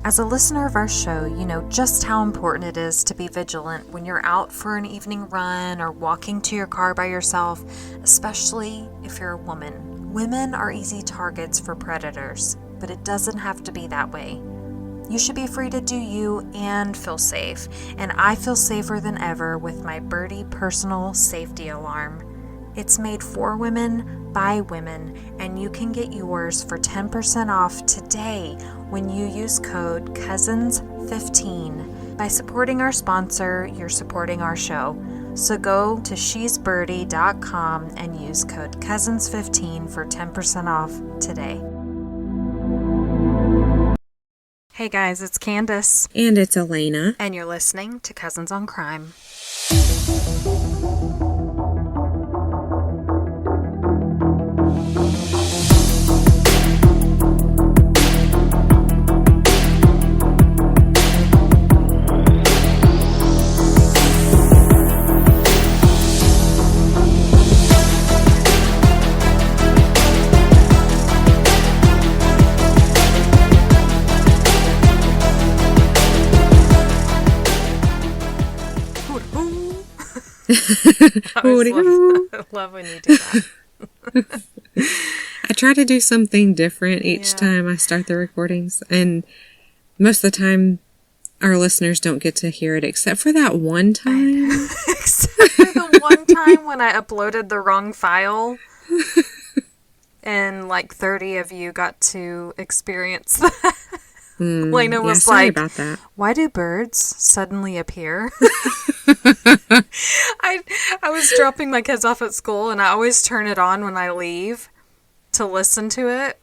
As a listener of our show, you know just how important it is to be vigilant when you're out for an evening run or walking to your car by yourself, especially if you're a woman. Women are easy targets for predators, but it doesn't have to be that way. You should be free to do you and feel safe, and I feel safer than ever with my Birdie personal safety alarm. It's made for women, by women, and you can get yours for 10% off today when you use code COUSINS15. By supporting our sponsor, you're supporting our show. So go to shesbirdie.com and use code COUSINS15 for 10% off today. Hey guys, it's Candace. And it's Elena. And you're listening to Cousins on Crime. I love when you do that. I try to do something different each time I start the recordings, and most of the time our listeners don't get to hear it except for that one time. Except for the one time when I uploaded the wrong file and like 30 of you got to experience that. Lena was sorry like, about that. Why do birds suddenly appear? I was dropping my kids off at school, and I always turn it on when I leave to listen to it.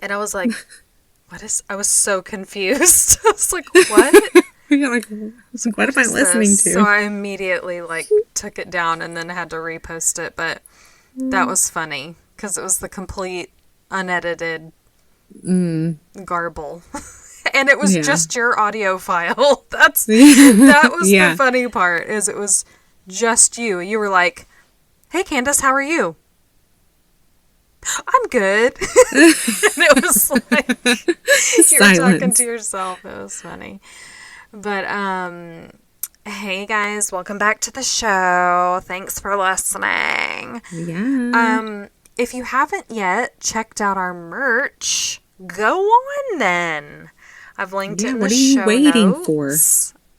And I was like, I was so confused. I was like, what? You're like, what am I listening to? So I immediately took it down and then had to repost it. But that was funny because it was the complete unedited garble. And it was just your audio file. That was the funny part, is it was just you. You were like, hey Candace, how are you? I'm good. And it was like you were talking to yourself. It was funny. But hey guys, welcome back to the show. Thanks for listening. Yeah. If you haven't yet checked out our merch, go on then. I've linked it in the show notes. What are you waiting for?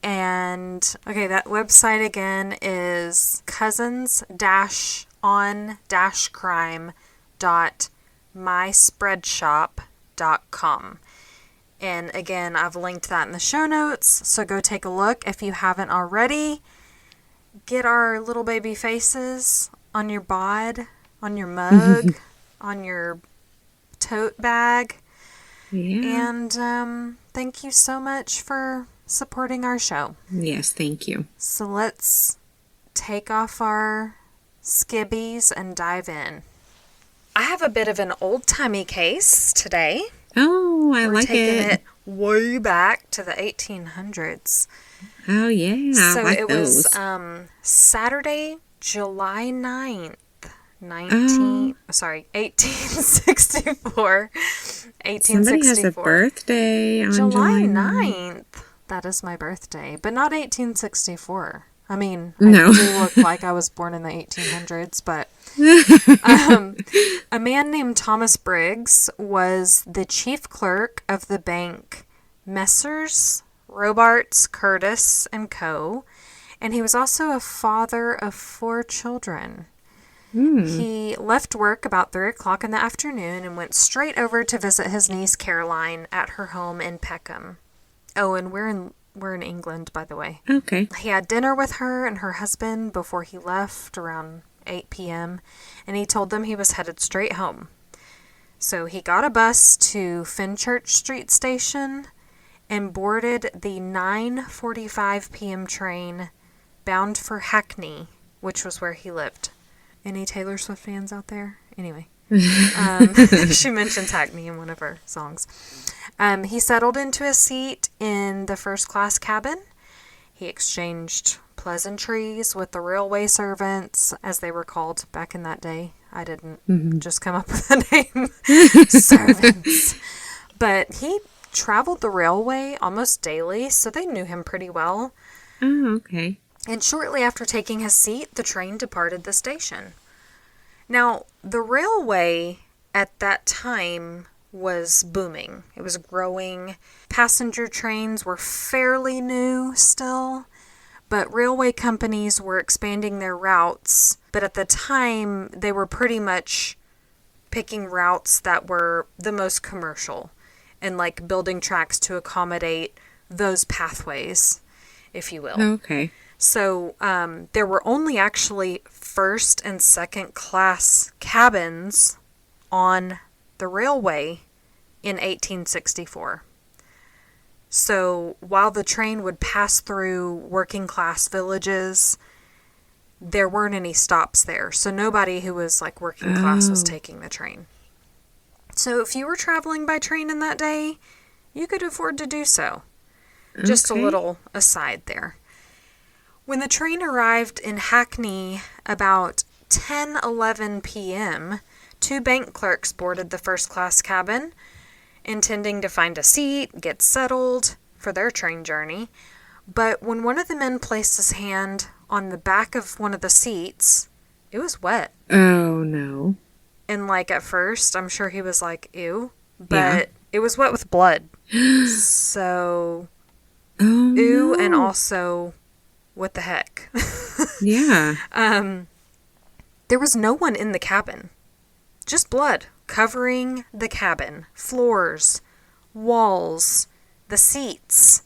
And, okay, that website again is cousins-on-crime.myspreadshop.com. And again, I've linked that in the show notes, so go take a look if you haven't already. Get our little baby faces on your bod, on your mug, on your tote bag. Yeah. And thank you so much for supporting our show. Yes, thank you. So let's take off our skibbies and dive in. I have a bit of an old-timey case today. Oh, I We're like taking it. it way back to the 1800s. Oh, yeah. So I like it those. was Saturday, July 9th. 1864. Somebody has a birthday on July 9th. That is my birthday, but not 1864. I mean, No. I do look like I was born in the 1800s, but a man named Thomas Briggs was the chief clerk of the bank Messrs. Robarts, Curtis, and Co., and he was also a father of 4 children. He left work about 3 o'clock in the afternoon and went straight over to visit his niece Caroline at her home in Peckham. Oh, and we're in England, by the way. Okay. He had dinner with her and her husband before he left around 8 p.m., and he told them he was headed straight home. So he got a bus to Fenchurch Street Station and boarded the 9:45 p.m. train bound for Hackney, which was where he lived. Any Taylor Swift fans out there? Anyway. She mentions Hackney in one of her songs. He settled into a seat in the first-class cabin. He exchanged pleasantries with the railway servants, as they were called back in that day. I didn't just come up with the name servants. But he traveled the railway almost daily, so they knew him pretty well. Oh, okay. And shortly after taking his seat, the train departed the station. Now, the railway at that time was booming. It was growing. Passenger trains were fairly new still, but railway companies were expanding their routes. But at the time, they were pretty much picking routes that were the most commercial and like building tracks to accommodate those pathways, if you will. Okay. So there were only actually first and second class cabins on the railway in 1864. So while the train would pass through working class villages, there weren't any stops there. So nobody who was like working class was taking the train. So if you were traveling by train in that day, you could afford to do so. Just a little aside there. When the train arrived in Hackney about 10:11 p.m., 2 bank clerks boarded the first-class cabin, intending to find a seat, get settled for their train journey. But when one of the men placed his hand on the back of one of the seats, it was wet. Oh, no. And, like, at first, I'm sure he was like, ew. But it was wet with blood. So, ew, and also, what the heck? Yeah. There was no one in the cabin. Just blood covering the cabin, floors, walls, the seats.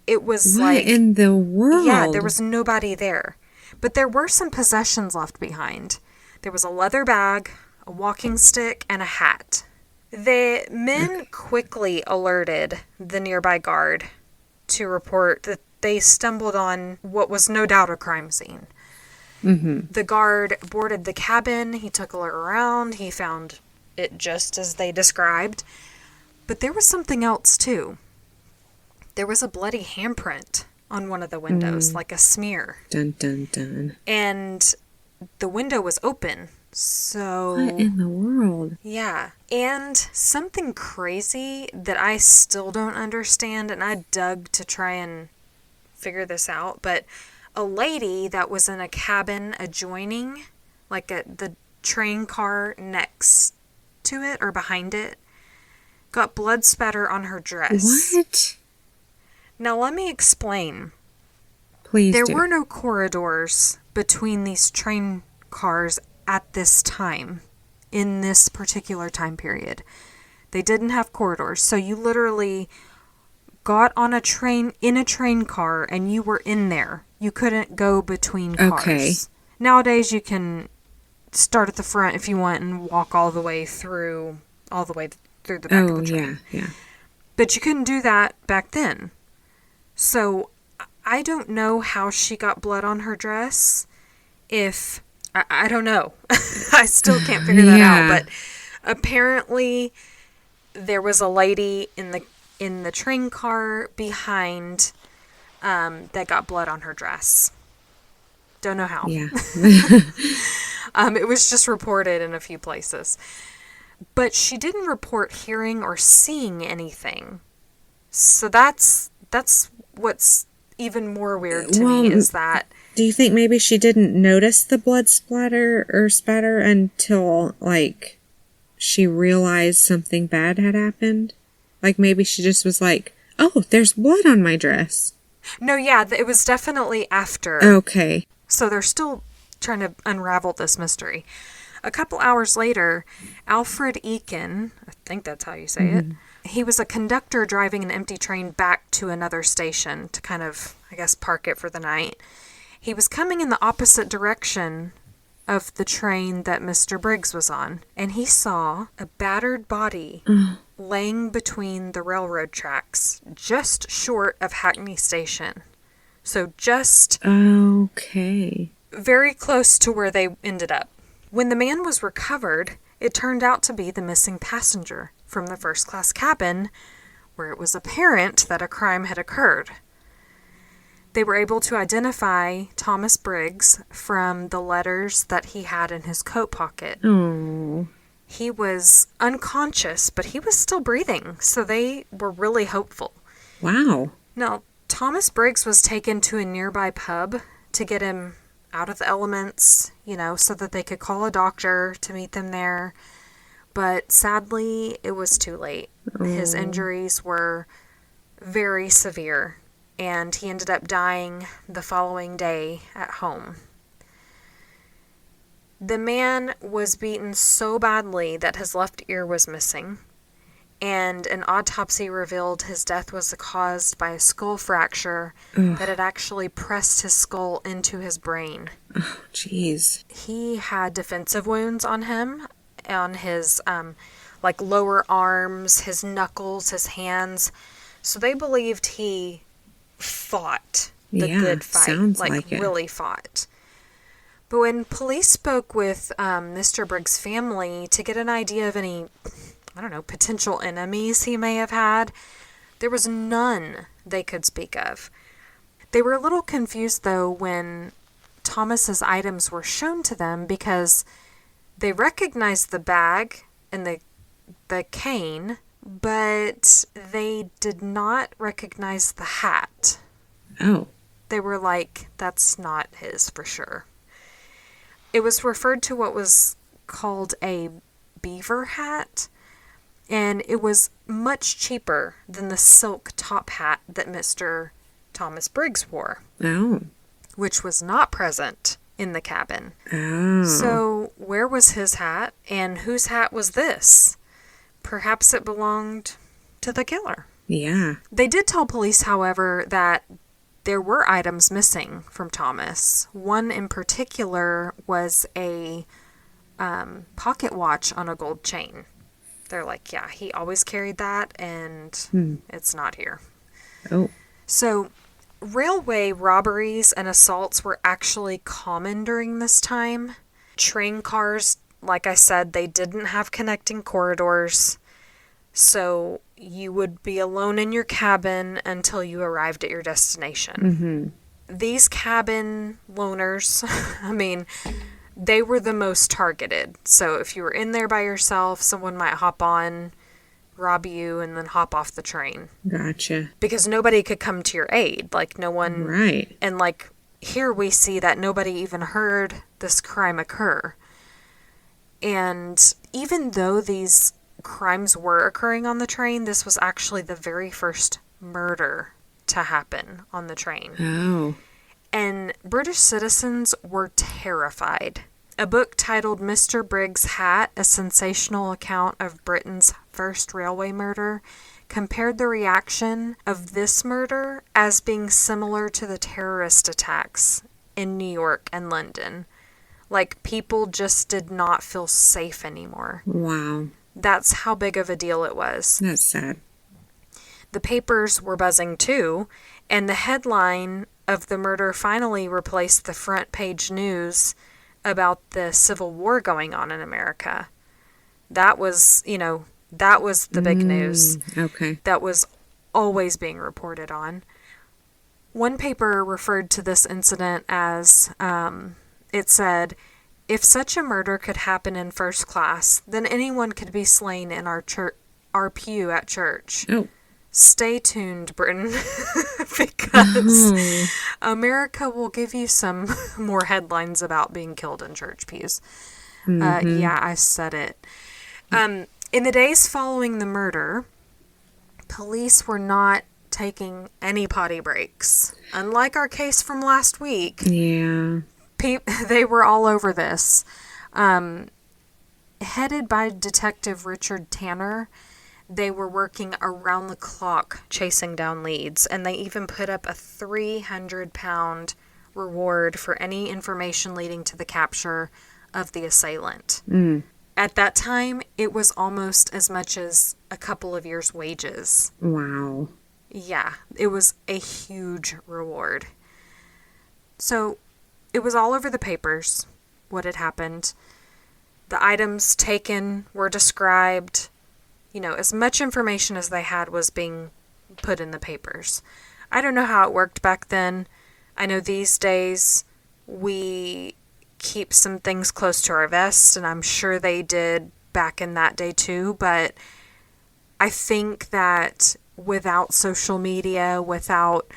It was what like... in the world? Yeah, there was nobody there. But there were some possessions left behind. There was a leather bag, a walking stick, and a hat. The men quickly alerted the nearby guard to report that they stumbled on what was no doubt a crime scene. Mm-hmm. The guard boarded the cabin. He took a look around. He found it just as they described. But there was something else, too. There was a bloody handprint on one of the windows, like a smear. Dun, dun, dun. And the window was open. So... What in the world? Yeah. And something crazy that I still don't understand, and I dug to try and figure this out, but a lady that was in a cabin adjoining, like the train car next to it or behind it, got blood spatter on her dress. What? Now let me explain. Please There do. were no corridors between these train cars at this time, in this particular time period. They didn't have corridors, so you literally got on a train, in a train car, and you were in there. You couldn't go between cars. Okay. Nowadays, you can start at the front if you want and walk all the way through the back of the train. Yeah. But you couldn't do that back then. So, I don't know how she got blood on her dress. I don't know. I still can't figure that out. But apparently, there was a lady in the train car behind that got blood on her dress. Don't know how. Yeah. It was just reported in a few places. But she didn't report hearing or seeing anything. So that's what's even more weird to me is that... Do you think maybe she didn't notice the blood splatter or spatter until, like, she realized something bad had happened? Like, maybe she just was like, oh, there's blood on my dress. No, yeah, it was definitely after. Okay. So they're still trying to unravel this mystery. A couple hours later, Alfred Eakin, I think that's how you say it, he was a conductor driving an empty train back to another station to kind of, I guess, park it for the night. He was coming in the opposite direction of the train that Mr. Briggs was on, and he saw a battered body laying between the railroad tracks, just short of Hackney Station. So just... Okay. Very close to where they ended up. When the man was recovered, it turned out to be the missing passenger from the first-class cabin, where it was apparent that a crime had occurred. They were able to identify Thomas Briggs from the letters that he had in his coat pocket. Oh. He was unconscious, but he was still breathing, so they were really hopeful. Wow. Now, Thomas Briggs was taken to a nearby pub to get him out of the elements, so that they could call a doctor to meet them there. But sadly, it was too late. His injuries were very severe, and he ended up dying the following day at home. The man was beaten so badly that his left ear was missing, and an autopsy revealed his death was caused by a skull fracture that had actually pressed his skull into his brain. Oh, jeez. He had defensive wounds on him, on his lower arms, his knuckles, his hands. So they believed he fought the good fight, sounds like it. Really fought. But when police spoke with Mr. Briggs' family to get an idea of any, potential enemies he may have had, there was none they could speak of. They were a little confused, though, when Thomas's items were shown to them, because they recognized the bag and the cane, but they did not recognize the hat. Oh. They were like, that's not his for sure. It was referred to what was called a beaver hat, and it was much cheaper than the silk top hat that Mr. Thomas Briggs wore. Oh. Which was not present in the cabin. Oh. So, where was his hat, and whose hat was this? Perhaps it belonged to the killer. Yeah. They did tell police, however, that there were items missing from Thomas. One in particular was a pocket watch on a gold chain. They're like, yeah, he always carried that, and it's not here. Oh. So, railway robberies and assaults were actually common during this time. Train cars, like I said, they didn't have connecting corridors. So you would be alone in your cabin until you arrived at your destination. Mm-hmm. These cabin loners, they were the most targeted. So if you were in there by yourself, someone might hop on, rob you, and then hop off the train. Gotcha. Because nobody could come to your aid. No one... Right. And, here we see that nobody even heard this crime occur. And even though these crimes were occurring on the train, this was actually the very first murder to happen on the train. Oh. And British citizens were terrified. A book titled Mr. Briggs' Hat, A Sensational Account of Britain's First Railway Murder, compared the reaction of this murder as being similar to the terrorist attacks in New York and London. People just did not feel safe anymore. Wow. That's how big of a deal it was. That's sad. The papers were buzzing too, and the headline of the murder finally replaced the front page news about the Civil War going on in America. That was, that was the big news. Okay. That was always being reported on. One paper referred to this incident as, it said, if such a murder could happen in first class, then anyone could be slain in our pew at church. Oh. Stay tuned, Britain, because America will give you some more headlines about being killed in church pews. Yeah, I said it. In the days following the murder, police were not taking any potty breaks. Unlike our case from last week. Yeah. They were all over this. Headed by Detective Richard Tanner, they were working around the clock chasing down leads, and they even put up a 300-pound reward for any information leading to the capture of the assailant. At that time, it was almost as much as a couple of years' wages. Wow. Yeah, it was a huge reward. So, it was all over the papers what had happened. The items taken were described. As much information as they had was being put in the papers. I don't know how it worked back then. I know these days we keep some things close to our vest, and I'm sure they did back in that day too, but I think that without social media, without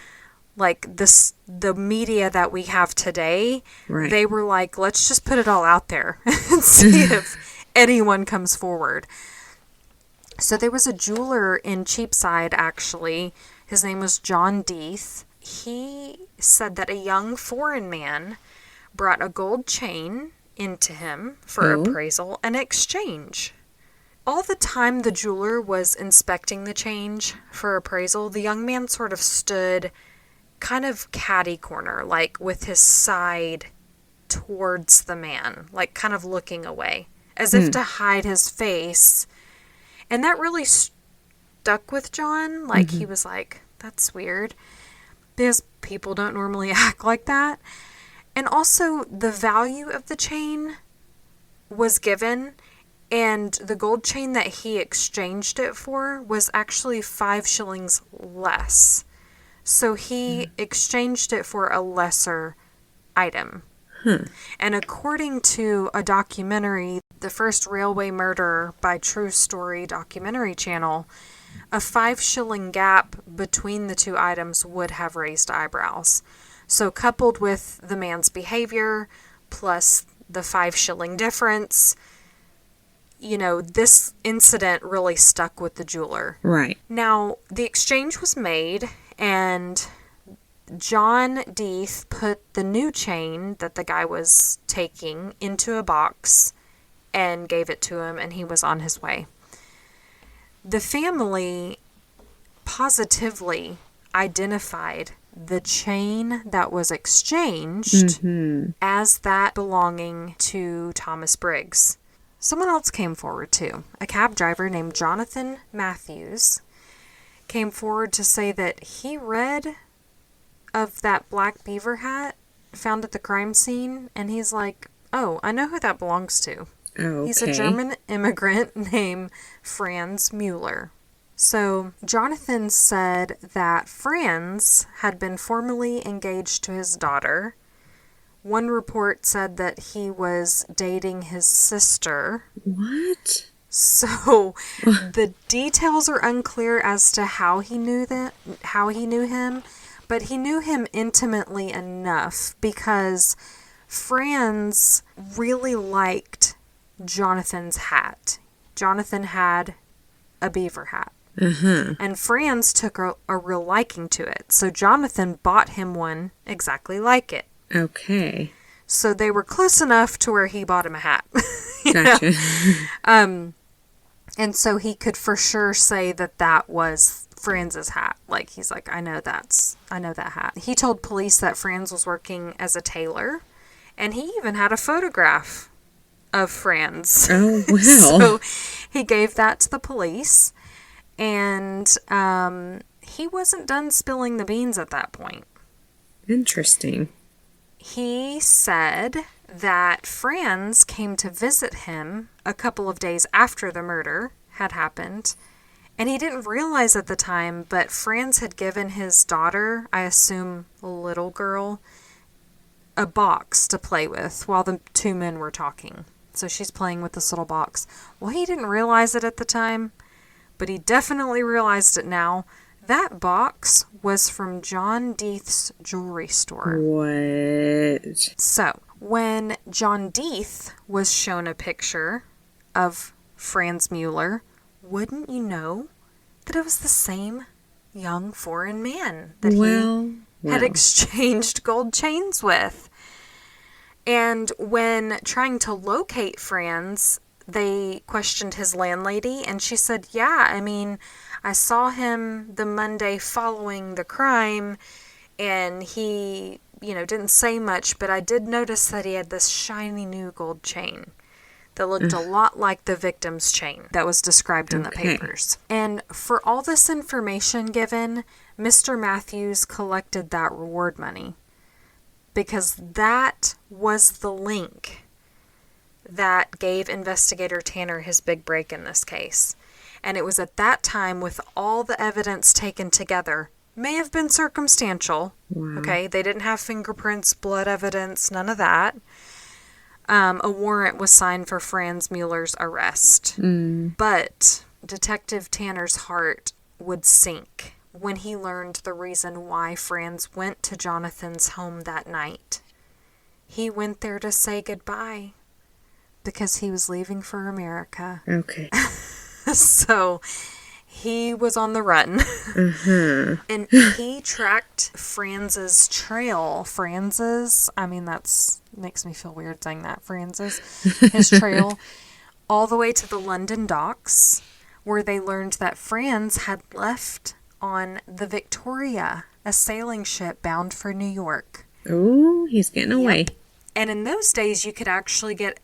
like the media that we have today, Right. they were like, let's just put it all out there and see if anyone comes forward. So there was a jeweler in Cheapside, actually. His name was John Deeth. He said that a young foreign man brought a gold chain into him for appraisal and exchange. All the time the jeweler was inspecting the change for appraisal, the young man sort of stood kind of catty corner, like with his side towards the man, like kind of looking away, as if to hide his face. And that really stuck with John. Like, he was like, that's weird. Because people don't normally act like that. And also, the value of the chain was given, and the gold chain that he exchanged it for was actually 5 shillings less. So he exchanged it for a lesser item. And according to a documentary, The First Railway Murder by True Story documentary channel, a 5 shilling gap between the two items would have raised eyebrows. So coupled with the man's behavior, plus the 5 shilling difference, you know, this incident really stuck with the jeweler. Right. Now, the exchange was made, and John Deeth put the new chain that the guy was taking into a box and gave it to him, and he was on his way. The family positively identified the chain that was exchanged as that belonging to Thomas Briggs. Someone else came forward too. A cab driver named Jonathan Matthews came forward to say that he read of that black beaver hat found at the crime scene, and he's like, oh, I know who that belongs to. Okay. He's a German immigrant named Franz Mueller. So Jonathan said that Franz had been formally engaged to his daughter. One report said that he was dating his sister. What? So the details are unclear as to how he knew him, but he knew him intimately enough because Franz really liked Jonathan's hat. Jonathan had a beaver hat. And Franz took a real liking to it. So Jonathan bought him one exactly like it. Okay. So they were close enough to where he bought him a hat. Gotcha. And so he could for sure say that that was Franz's hat. Like, he's like, I know that hat. He told police that Franz was working as a tailor, and he even had a photograph of Franz. Oh, wow. So he gave that to the police, and he wasn't done spilling the beans at that point. Interesting. He said that Franz came to visit him a couple of days after the murder had happened, and he didn't realize at the time, but Franz had given his daughter, I assume a little girl, a box to play with while the two men were talking. So she's playing with this little box. Well, he didn't realize it at the time, but he definitely realized it now. That box was from John Deeth's jewelry store. What? So, when John Deeth was shown a picture of Franz Mueller, wouldn't you know that it was the same young foreign man that he had exchanged gold chains with? And when trying to locate Franz, they questioned his landlady, and she said, yeah, I mean, I saw him the Monday following the crime, and he, didn't say much, but I did notice that he had this shiny new gold chain that looked a lot like the victim's chain that was described in the papers. And for all this information given, Mr. Matthews collected that reward money because that was the link that gave investigator Tanner his big break in this case. And it was at that time, with all the evidence taken together, may have been circumstantial. Wow. Okay, they didn't have fingerprints, blood evidence, none of that. a warrant was signed for Franz Mueller's arrest. But Detective Tanner's heart would sink when he learned the reason why Franz went to Jonathan's home that night. He went there to say goodbye because he was leaving for America. Okay. So he was on the run. And he tracked Franz's trail. Franz's? I mean, that's makes me feel weird saying that. Franz's. His trail all the way to the London docks, where they learned that Franz had left on the Victoria, a sailing ship bound for New York. Oh, he's getting away. Yep. And in those days, you could actually get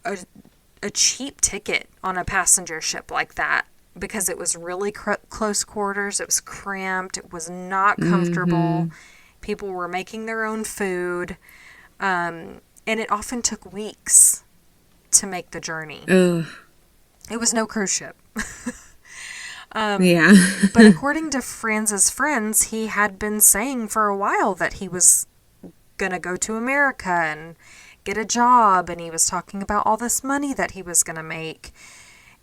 a cheap ticket on a passenger ship like that because it was really close quarters. It was cramped. It was not comfortable. People were making their own food. And it often took weeks to make the journey. Ugh. It was no cruise ship. Yeah. But according to Franz's friends, he had been saying for a while that he was going to go to America and get a job, and he was talking about all this money that he was going to make.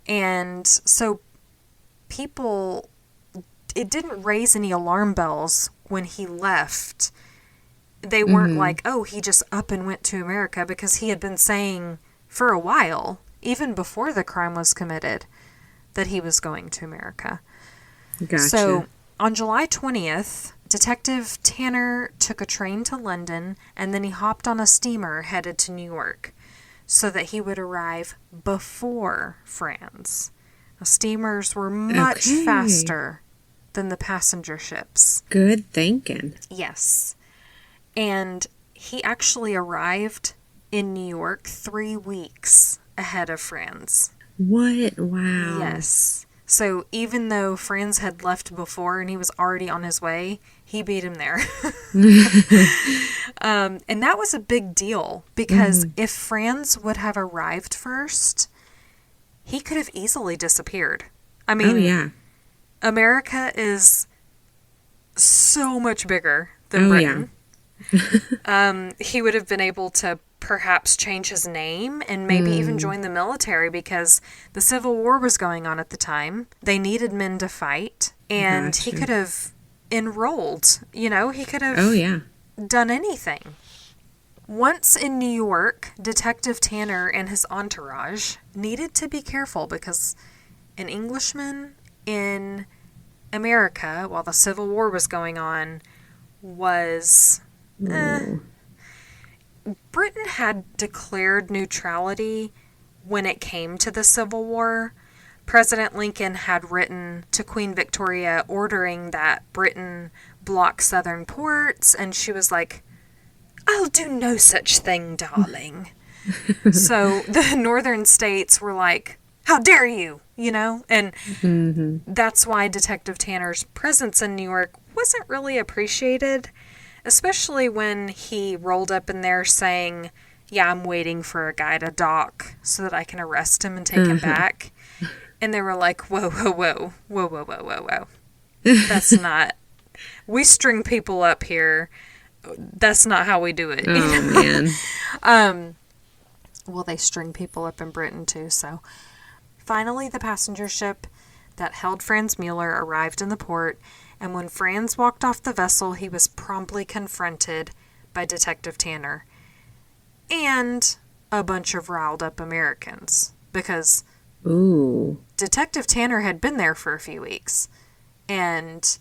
And so it didn't raise any alarm bells when he left. They weren't like, oh, he just up and went to America, because he had been saying for a while, even before the crime was committed, that he was going to America. Gotcha. So on July 20th, Detective Tanner took a train to London, and then he hopped on a steamer headed to New York so that he would arrive before Franz. The steamers were much faster than the passenger ships. Good thinking. Yes. And he actually arrived in New York 3 weeks ahead of Franz. What? Wow. Yes. So even though Franz had left before and he was already on his way, he beat him there. And that was a big deal because if Franz would have arrived first, he could have easily disappeared. I mean, America is so much bigger than Britain. He would have been able to perhaps change his name and maybe even join the military because the Civil War was going on at the time. They needed men to fight, and he could have enrolled. You know, he could have done anything. Once in New York, Detective Tanner and his entourage needed to be careful because an Englishman in America, while the Civil War was going on, was... Britain had declared neutrality when it came to the Civil War. President Lincoln had written to Queen Victoria ordering that Britain block southern ports, and she was like, "I'll do no such thing, darling." So the northern states were like, "How dare you?" You know? And that's why Detective Tanner's presence in New York wasn't really appreciated. Especially when he rolled up in there saying, "Yeah, I'm waiting for a guy to dock so that I can arrest him and take him back." And they were like, whoa, whoa, whoa, whoa, whoa, whoa, whoa, whoa. That's not, we string people up here. That's not how we do it. Oh, man. Well, they string people up in Britain too, so. Finally, the passenger ship that held Franz Mueller arrived in the port, and when Franz walked off the vessel, he was promptly confronted by Detective Tanner and a bunch of riled up Americans because Detective Tanner had been there for a few weeks and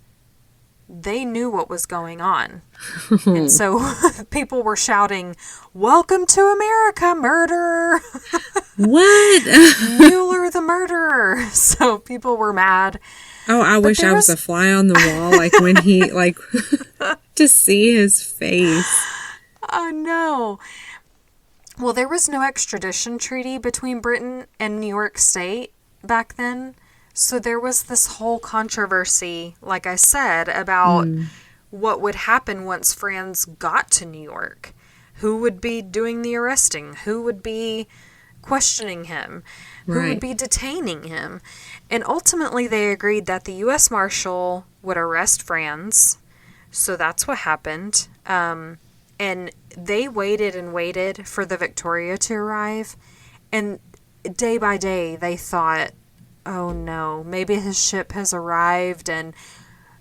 they knew what was going on. And so people were shouting, "Welcome to America, murderer!" What? Mueller the murderer. So people were mad. Oh, I wish I was a fly on the wall, like when he, like, to see his face. Oh, no. Well, there was no extradition treaty between Britain and New York State back then. So there was this whole controversy, like I said, about what would happen once Franz got to New York. Who would be doing the arresting? Who would be questioning him? Who would be detaining him? And ultimately they agreed that the U.S. Marshal would arrest Franz. So that's what happened. And they waited and waited for the Victoria to arrive. And day by day, they thought, oh no, maybe his ship has arrived. And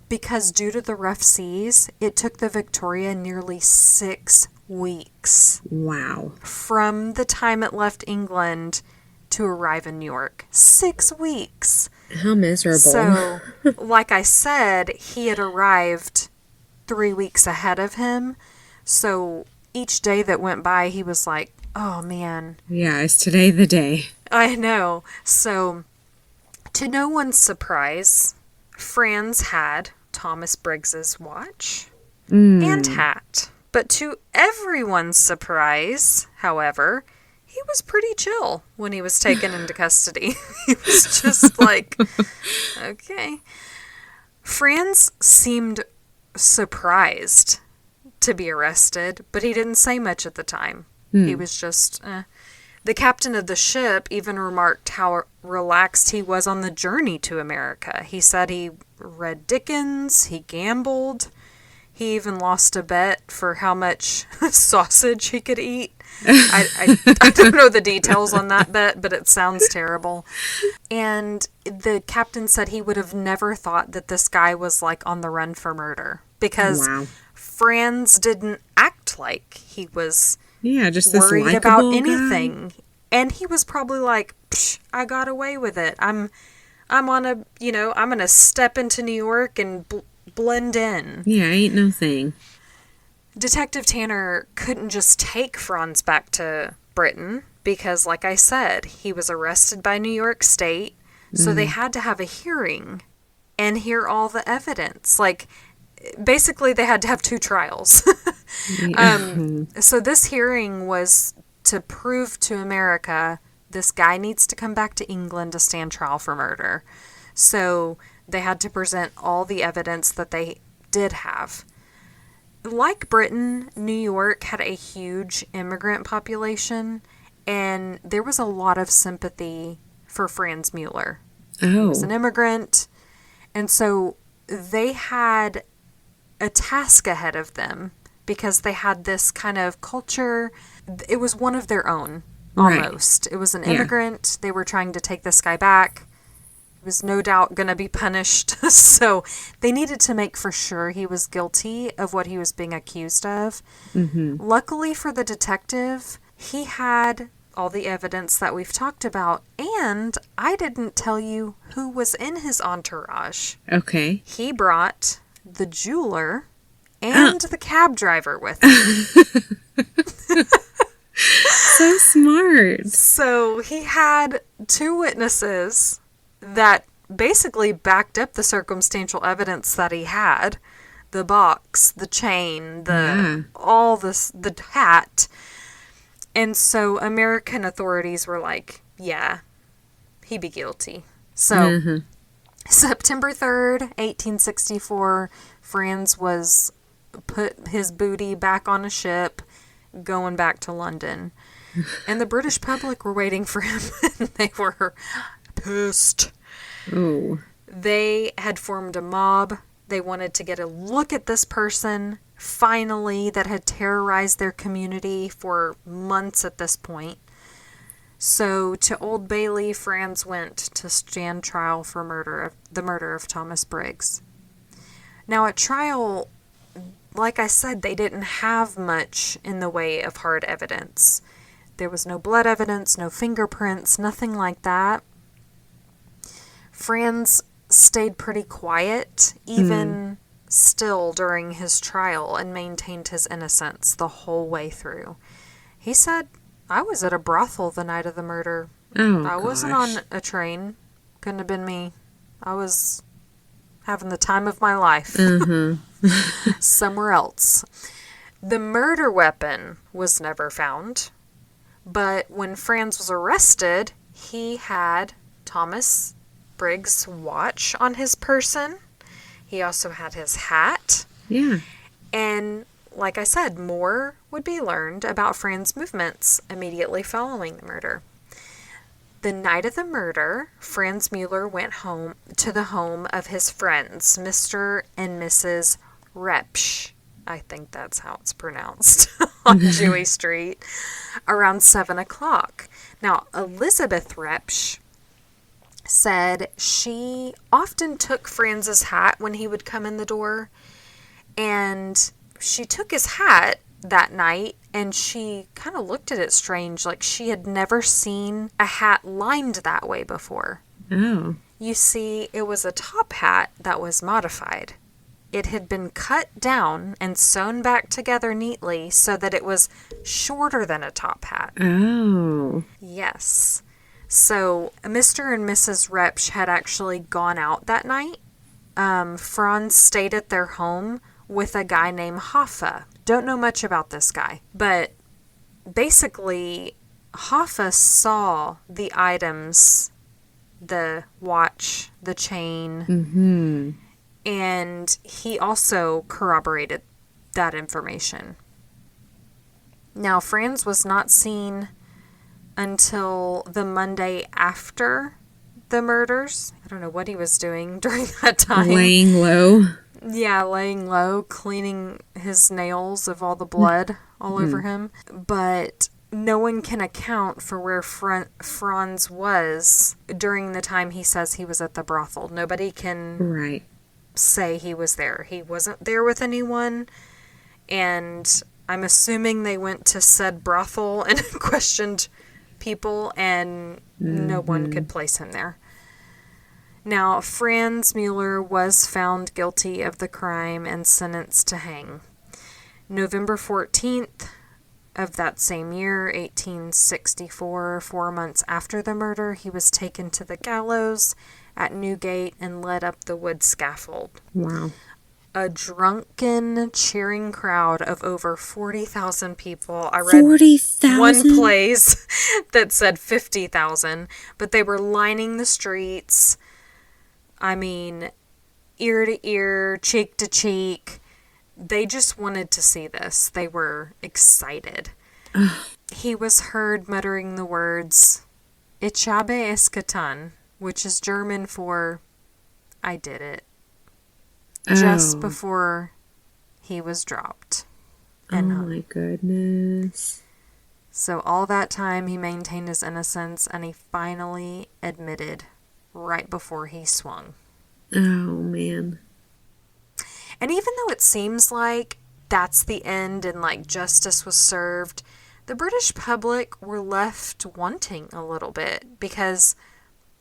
because due to the rough seas, it took the Victoria nearly 6 weeks. Wow. From the time it left England to arrive in New York. 6 weeks. How miserable. So, like I said, he had arrived 3 weeks ahead of him. So each day that went by, he was like, oh man. Yeah, is today the day? I know. So, to no one's surprise, Franz had Thomas Briggs's watch and hat. But to everyone's surprise, however, he was pretty chill when he was taken into custody. He was just like, okay. Franz seemed surprised to be arrested, but he didn't say much at the time. He was just, The captain of the ship even remarked how relaxed he was on the journey to America. He said he read Dickens, he gambled, he even lost a bet for how much sausage he could eat. I don't know the details on that bet, but it sounds terrible. And the captain said he would have never thought that this guy was like on the run for murder, because Franz didn't act like he was just worried about anything. Guy. And he was probably like, I got away with it. I'm on a, I'm going to step into New York and blend in. Yeah, ain't no thing. Detective Tanner couldn't just take Franz back to Britain because, like I said, he was arrested by New York State. So they had to have a hearing and hear all the evidence. Like, basically, they had to have 2 trials. So this hearing was to prove to America this guy needs to come back to England to stand trial for murder. So they had to present all the evidence that they did have. Like Britain, New York had a huge immigrant population, and there was a lot of sympathy for Franz Mueller. Oh. He was an immigrant, and so they had a task ahead of them because they had this kind of culture. It was one of their own, almost. Right. It was an immigrant. They were trying to take this guy back. He was no doubt going to be punished. So they needed to make for sure he was guilty of what he was being accused of. Luckily for the detective, he had all the evidence that we've talked about, and I didn't tell you who was in his entourage. Okay. He brought the jeweler and the cab driver with him. So smart. So he had 2 witnesses that basically backed up the circumstantial evidence that he had. The box, the chain, all this, the hat. And so American authorities were like, yeah, he'd be guilty. So September 3rd, 1864, Franz was put his booty back on a ship going back to London. And the British public were waiting for him, and they were pissed. Oh. They had formed a mob. They wanted to get a look at this person, finally, that had terrorized their community for months at this point. So to Old Bailey, Franz went to stand trial for the murder of Thomas Briggs. Now at trial, like I said, they didn't have much in the way of hard evidence. There was no blood evidence, no fingerprints, nothing like that. Franz stayed pretty quiet, even still during his trial, and maintained his innocence the whole way through. He said, I was at a brothel the night of the murder. I wasn't on a train. Couldn't have been me. I was having the time of my life. Somewhere else. The murder weapon was never found. But when Franz was arrested, he had Thomas Briggs' watch on his person. He also had his hat. Yeah. And like I said, more would be learned about Franz's movements immediately following the murder. The night of the murder, Franz Mueller went home to the home of his friends, Mr. and Mrs. Repsch. I think that's how it's pronounced, on Dewey Street, around 7 o'clock. Now, Elizabeth Repsch said she often took Franz's hat when he would come in the door, and she took his hat that night and she kind of looked at it strange, like she had never seen a hat lined that way before. Oh. You see, it was a top hat that was modified. It had been cut down and sewn back together neatly so that it was shorter than a top hat. Oh. Yes. So Mr. and Mrs. Repsch had actually gone out that night. Franz stayed at their home with a guy named Hoffa. Don't know much about this guy, but basically Hoffa saw the items, the watch, the chain, and he also corroborated that information. Now, Franz was not seen until the Monday after the murders. I don't know what he was doing during that time. Laying low. Yeah, laying low, cleaning his nails of all the blood all over him. But no one can account for where Franz was during the time he says he was at the brothel. Nobody can say he was there. He wasn't there with anyone, and I'm assuming they went to said brothel and questioned people, and no one could place him there. Now, Franz Mueller was found guilty of the crime and sentenced to hang. November 14th of that same year, 1864, 4 months after the murder, he was taken to the gallows at Newgate and led up the wood scaffold. Wow. A drunken, cheering crowd of over 40,000 people. I read 40,000? one place that said 50,000, but they were lining the streets. I mean, ear to ear, cheek to cheek. They just wanted to see this. They were excited. He was heard muttering the words, "Ich habe es getan," which is German for, "I did it," just before he was dropped and hung. Oh my goodness. So all that time he maintained his innocence, and he finally admitted right before he swung. Oh man. And even though it seems like that's the end and like justice was served, the British public were left wanting a little bit because,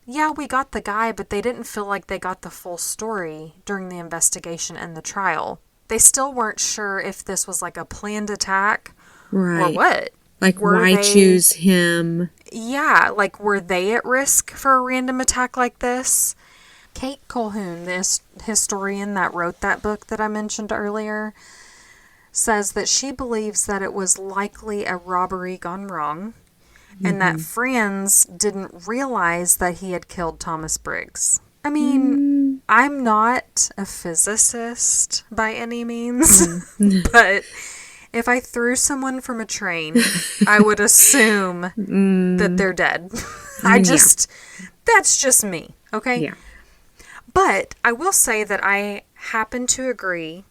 yeah, we got the guy, but they didn't feel like they got the full story during the investigation and the trial. They still weren't sure if this was like a planned attack or what. Like, why choose him? Yeah, like, were they at risk for a random attack like this? Kate Colquhoun, the historian that wrote that book that I mentioned earlier, says that she believes that it was likely a robbery gone wrong, and that Franz didn't realize that he had killed Thomas Briggs. I mean, I'm not a physicist by any means, but if I threw someone from a train, I would assume that they're dead. That's just me, okay? Yeah. But I will say that I happen to agree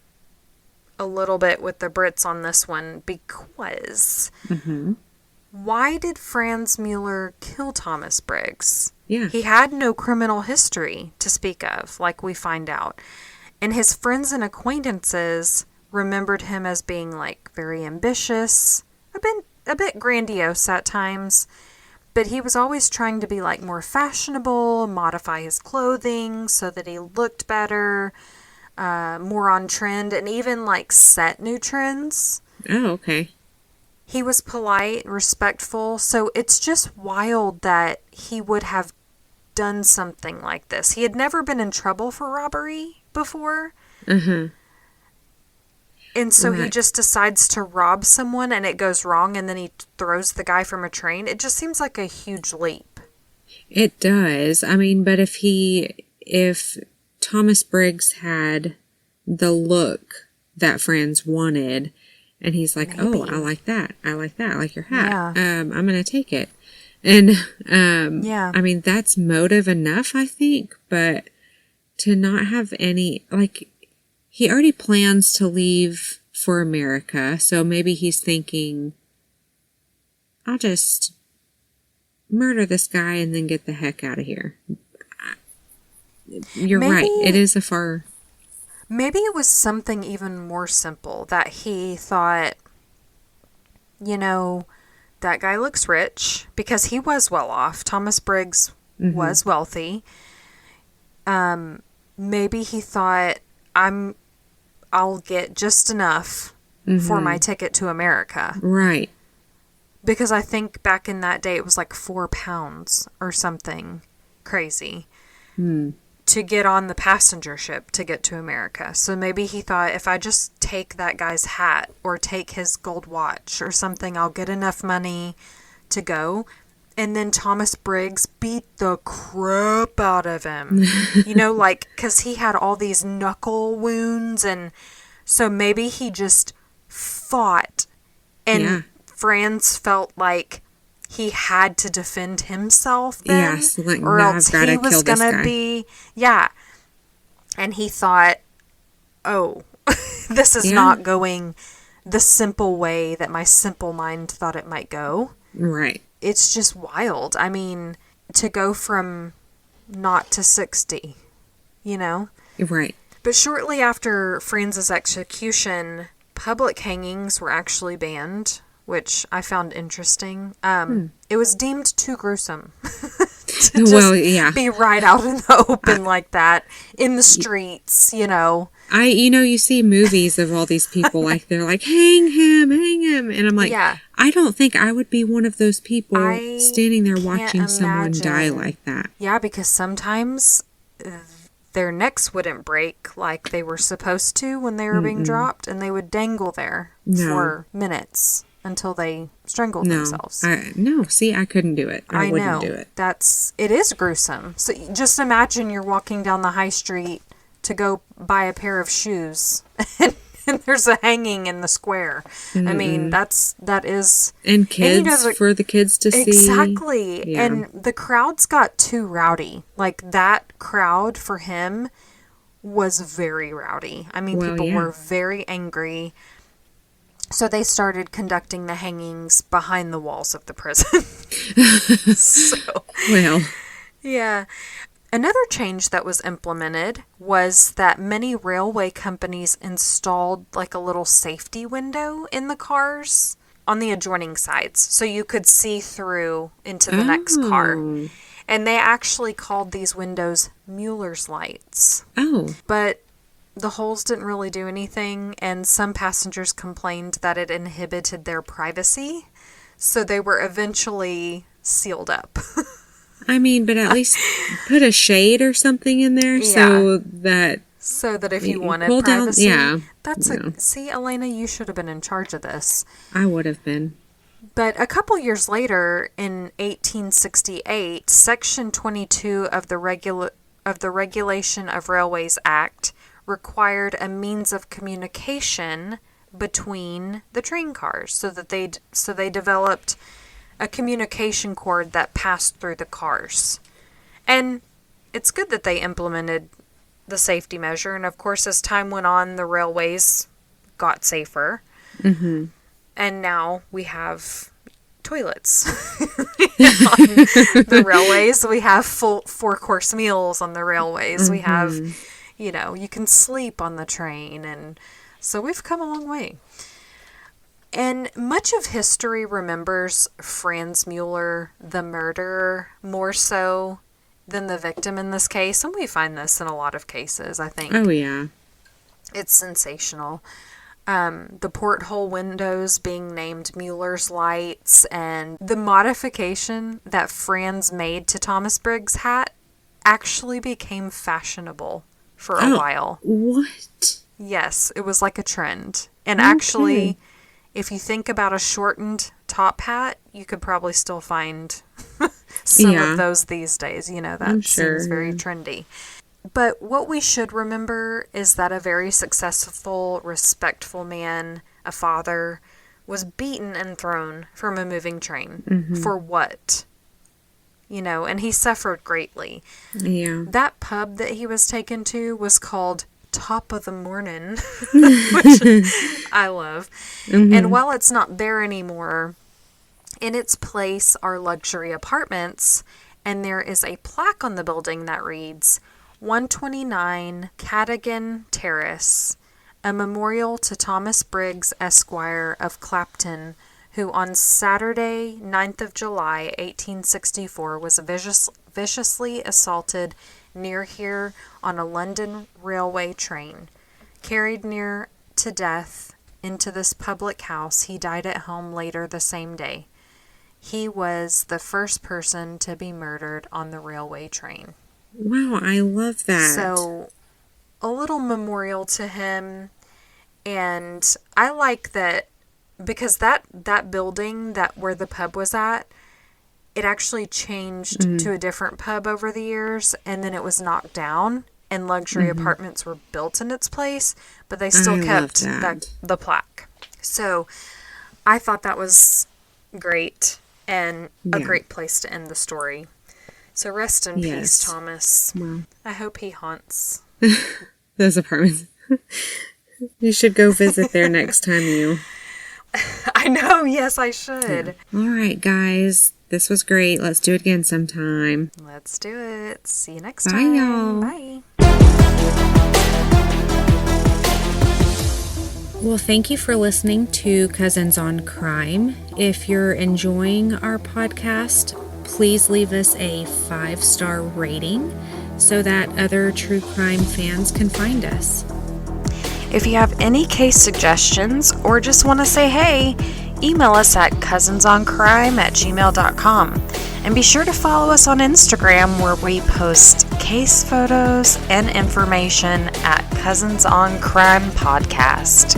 a little bit with the Brits on this one because why did Franz Mueller kill Thomas Briggs? Yeah. He had no criminal history to speak of, like we find out. And his friends and acquaintances remembered him as being like very ambitious, a bit grandiose at times, but he was always trying to be like more fashionable, modify his clothing so that he looked better, more on trend, and even like set new trends. Oh, okay. He was polite, respectful, so it's just wild that he would have done something like this. He had never been in trouble for robbery before. And so he just decides to rob someone and it goes wrong, and then he throws the guy from a train. It just seems like a huge leap. It does. I mean, but if Thomas Briggs had the look that Franz wanted, and he's like, "Oh, I like that. I like that. I like your hat. Yeah. I'm going to take it." And, Yeah. I mean, that's motive enough, I think, but to not have any, like, he already plans to leave for America. So maybe he's thinking, I'll just murder this guy and then get the heck out of here. You're right. It is a far... Maybe it was something even more simple that he thought, you know, that guy looks rich because he was well off. Thomas Briggs was wealthy. Maybe he thought, I'll get just enough for my ticket to America. Right. Because I think back in that day it was like £4 or something crazy to get on the passenger ship to get to America. So maybe he thought, if I just take that guy's hat or take his gold watch or something, I'll get enough money to go. And then Thomas Briggs beat the crap out of him. You know, like, because he had all these knuckle wounds. And so maybe he just fought. And Franz felt like he had to defend himself then. Yes, like, or else he was going to be... Yeah. And he thought, oh, this is not going the simple way that my simple mind thought it might go. Right. It's just wild. I mean, to go from 0 to 60, you know? Right. But shortly after Franz's execution, public hangings were actually banned, which I found interesting. It was deemed too gruesome to just be right out in the open like that in the streets, you know. You see movies of all these people, like, they're like, hang him. And I'm like, I don't think I would be one of those people standing there watching someone die like that. Yeah, because sometimes their necks wouldn't break like they were supposed to when they were being dropped, and they would dangle there for minutes until they strangled themselves. See, I couldn't do it. I wouldn't do it. It is gruesome. So just imagine you're walking down the high street to go buy a pair of shoes and there's a hanging in the square. I mean, that is... And kids, for the kids to see. Exactly. Yeah. And the crowds got too rowdy. Like, that crowd for him was very rowdy. I mean, people were very angry. So they started conducting the hangings behind the walls of the prison. Yeah. Another change that was implemented was that many railway companies installed like a little safety window in the cars on the adjoining sides, so you could see through into the next car. And they actually called these windows Mueller's lights. But the holes didn't really do anything, and some passengers complained that it inhibited their privacy, so they were eventually sealed up. I mean, but at least put a shade or something in there so that if you wanted privacy. See, Elena, you should have been in charge of this. I would have been. But a couple years later, in 1868, Section 22 of the Regulation of Railways Act required a means of communication between the train cars, so they developed a communication cord that passed through the cars. And it's good that they implemented the safety measure. And of course, as time went on, the railways got safer. And now we have toilets on the railways. We have full 4-course meals on the railways. We have, you can sleep on the train. And so we've come a long way. And much of history remembers Franz Mueller, the murderer, more so than the victim in this case. And we find this in a lot of cases, I think. Oh, yeah. It's sensational. The porthole windows being named Mueller's lights, and the modification that Franz made to Thomas Briggs' hat actually became fashionable for a while. What? Yes, it was like a trend. And actually... If you think about a shortened top hat, you could probably still find some of those these days. That seems very trendy. But what we should remember is that a very successful, respectful man, a father, was beaten and thrown from a moving train. For what? And he suffered greatly. Yeah. That pub that he was taken to was called top of the morning, which I love. And while it's not there anymore, in its place are luxury apartments, and there is a plaque on the building that reads 129 Cadogan Terrace, a memorial to Thomas Briggs, Esquire of Clapton, who on Saturday, 9th of July, 1864, was viciously assaulted near here on a London railway train. Carried near to death into this public house, he died at home later the same day. He was the first person to be murdered on the railway train. Wow, I love that. So, a little memorial to him. And I like that because that building where the pub was at, it actually changed to a different pub over the years, and then it was knocked down and luxury apartments were built in its place, but they still kept the plaque. So I thought that was great and a great place to end the story. So rest in peace, Thomas. Wow. I hope he haunts those apartments. You should go visit there next time you... I know. Yes, I should. Yeah. All right, guys. This was great. Let's do it again sometime. Let's do it. See you next Bye, time. y'all. Bye. Well, thank you for listening to Cousins on Crime. If you're enjoying our podcast, please leave us a 5-star rating so that other true crime fans can find us. If you have any case suggestions or just want to say hey, email us at cousinsoncrime@gmail.com. And be sure to follow us on Instagram, where we post case photos and information at Cousins on Crime Podcast.